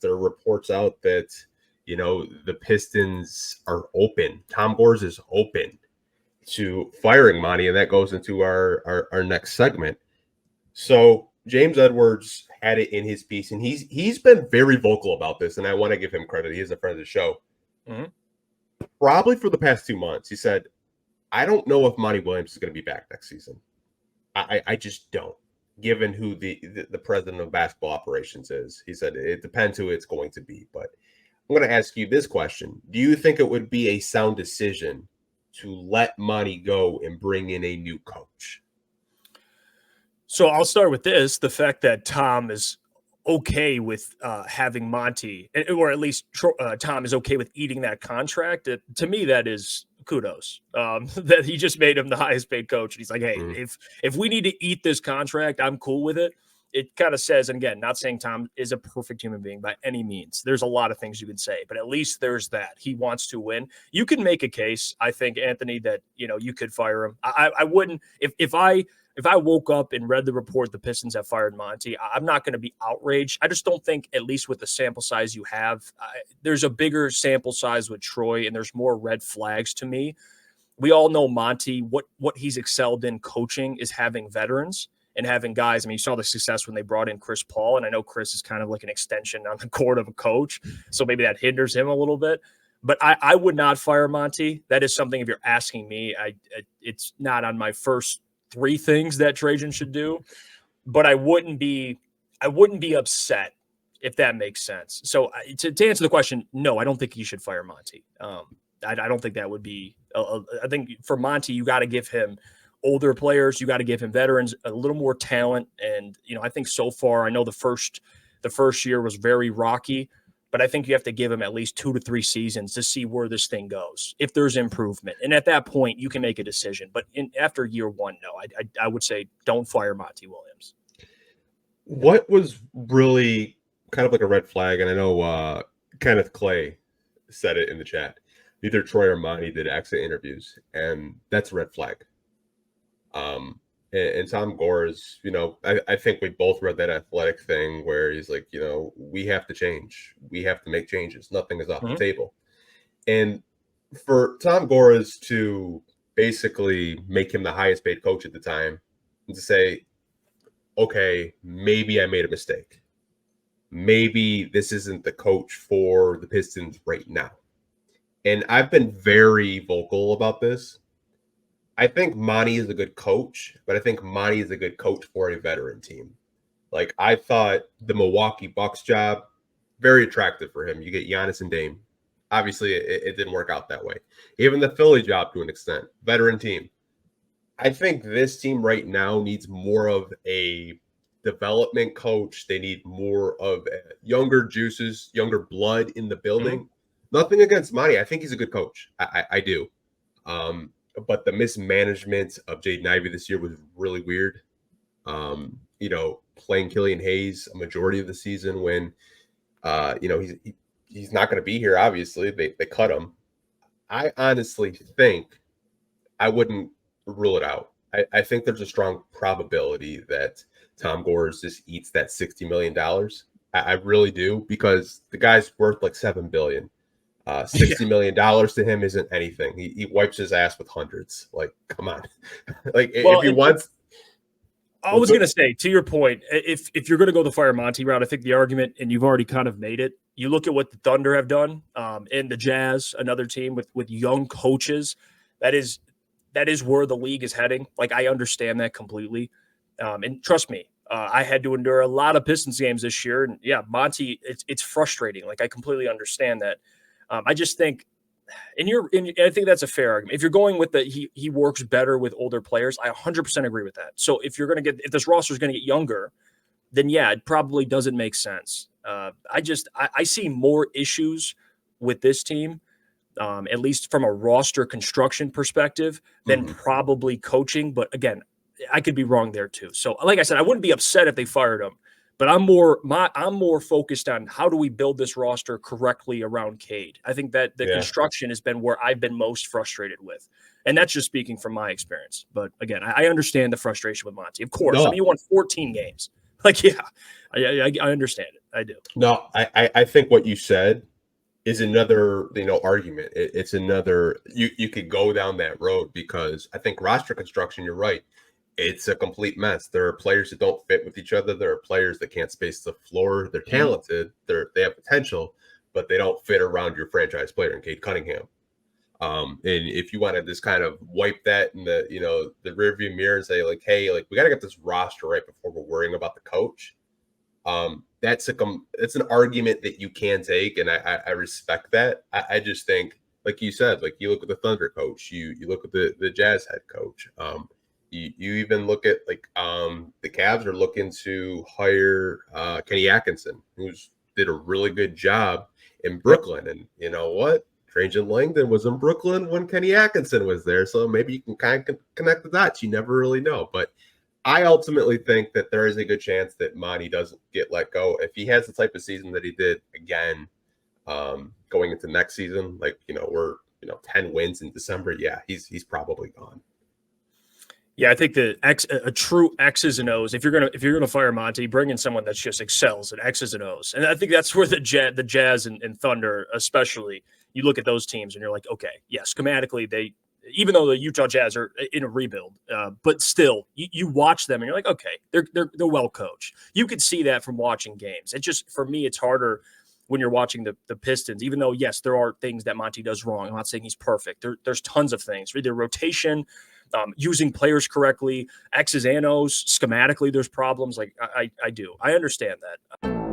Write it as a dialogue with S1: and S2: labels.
S1: there are reports out that, the Pistons are open. Tom Gores is open to firing Monty, and that goes into our next segment. So James Edwards had it in his piece, and he's been very vocal about this, and I want to give him credit. He is a friend of the show. Mm-hmm. Probably for the past 2 months, he said, I don't know if Monty Williams is going to be back next season. I just don't, given who the president of basketball operations is. He said it depends who it's going to be. But I'm going to ask you this question. Do you think it would be a sound decision to let Monty go and bring in a new coach?
S2: So I'll start with this. The fact that Tom is okay with having Monty, or at least Tom is okay with eating that contract, to me, that is kudos. That he just made him the highest paid coach. And he's like, hey, if we need to eat this contract, I'm cool with it. It kind of says, and again, not saying Tom is a perfect human being by any means. There's a lot of things you can say, but at least there's that. He wants to win. You can make a case, I think, Anthony, that, you could fire him. I wouldn't, if I woke up and read the report the Pistons have fired Monty, I'm not going to be outraged. I just don't think, at least with the sample size you have, there's a bigger sample size with Troy, and there's more red flags to me. We all know Monty, what he's excelled in coaching is having veterans and having guys. I mean, you saw the success when they brought in Chris Paul, and I know Chris is kind of like an extension on the court of a coach, so maybe that hinders him a little bit. But I would not fire Monty. That is something, if you're asking me, it's not on my first 3 things that Trajan should do, but I wouldn't be upset, if that makes sense. So to answer the question, no, I don't think you should fire Monty. I don't think that would be. I think for Monty, you got to give him older players, you got to give him veterans, a little more talent, and I think so far, I know the first year was very rocky, but I think you have to give him at least 2 to 3 seasons to see where this thing goes, if there's improvement. And at that point, you can make a decision. But after year 1, no, I would say don't fire Monty Williams.
S1: What was really kind of like a red flag, and I know Kenneth Clay said it in the chat, neither Troy or Monty did exit interviews, and that's a red flag. And Tom Gores, I think we both read that Athletic thing where he's like, we have to change. We have to make changes. Nothing is off the table. And for Tom Gores to basically make him the highest paid coach at the time and to say, okay, maybe I made a mistake. Maybe this isn't the coach for the Pistons right now. And I've been very vocal about this. I think Monty is a good coach, but I think Monty is a good coach for a veteran team. Like, I thought the Milwaukee Bucks job, very attractive for him. You get Giannis and Dame. Obviously, it didn't work out that way. Even the Philly job, to an extent, veteran team. I think this team right now needs more of a development coach. They need more of younger juices, younger blood in the building. Mm-hmm. Nothing against Monty. I think he's a good coach. I do. But the mismanagement of Jaden Ivey this year was really weird. Playing Killian Hayes a majority of the season when, he's not going to be here. Obviously, they cut him. I honestly think I wouldn't rule it out. I think there's a strong probability that Tom Gores just eats that $60 million. I really do, because the guy's worth like $7 billion. $60 million to him isn't anything. He wipes his ass with hundreds. Like, come on. If he wants.
S2: I was going to say, to your point, if you're going to go the fire Monty route, I think the argument, and you've already kind of made it, you look at what the Thunder have done, and the Jazz, another team with young coaches. That is where the league is heading. Like, I understand that completely. And trust me, I had to endure a lot of Pistons games this year. And yeah, Monty, it's frustrating. Like, I completely understand that. I just think, I think that's a fair argument. If you're going with he works better with older players, I 100% agree with that. So if this roster is going to get younger, then yeah, it probably doesn't make sense. I see more issues with this team, at least from a roster construction perspective, than probably coaching. But again, I could be wrong there too. So like I said, I wouldn't be upset if they fired him. But I'm more focused on how do we build this roster correctly around Cade. I think that the construction has been where I've been most frustrated with. And that's just speaking from my experience. But again, I understand the frustration with Monty. Of course. No. I mean, you won 14 games. Like, yeah, I understand it. I do.
S1: No, I think what you said is another, argument. It's another, you could go down that road because I think roster construction, you're right. It's a complete mess. There are players that don't fit with each other. There are players that can't space the floor. They're talented. They have potential, but they don't fit around your franchise player in Cade Cunningham. And if you want to just kind of wipe that in the, the rearview mirror and say like, hey, like we got to get this roster right before we're worrying about the coach. That's an argument that you can take, and I respect that. I just think, like you said, like you look at the Thunder coach, you look at the Jazz head coach. You even look at like the Cavs are looking to hire Kenny Atkinson, who's did a really good job in Brooklyn, and you know what? Trajan Langdon was in Brooklyn when Kenny Atkinson was there, so maybe you can kind of connect the dots. You never really know, but I ultimately think that there is a good chance that Monty doesn't get let go. If he has the type of season that he did again, going into next season, like, we're, 10 wins in December. Yeah, he's probably gone.
S2: Yeah, I think a true X's and O's. If you're gonna fire Monty, bring in someone that just excels at X's and O's, and I think that's where the Jazz and Thunder, especially, you look at those teams and you're like, okay, yeah, schematically they, even though the Utah Jazz are in a rebuild, but still, you watch them and you're like, okay, they're well coached. You could see that from watching games. It just, for me, it's harder when you're watching the Pistons, even though, yes, there are things that Monty does wrong. I'm not saying he's perfect. There's tons of things. Their rotation, using players correctly, X's and O's, schematically, there's problems. Like, I do. I understand that.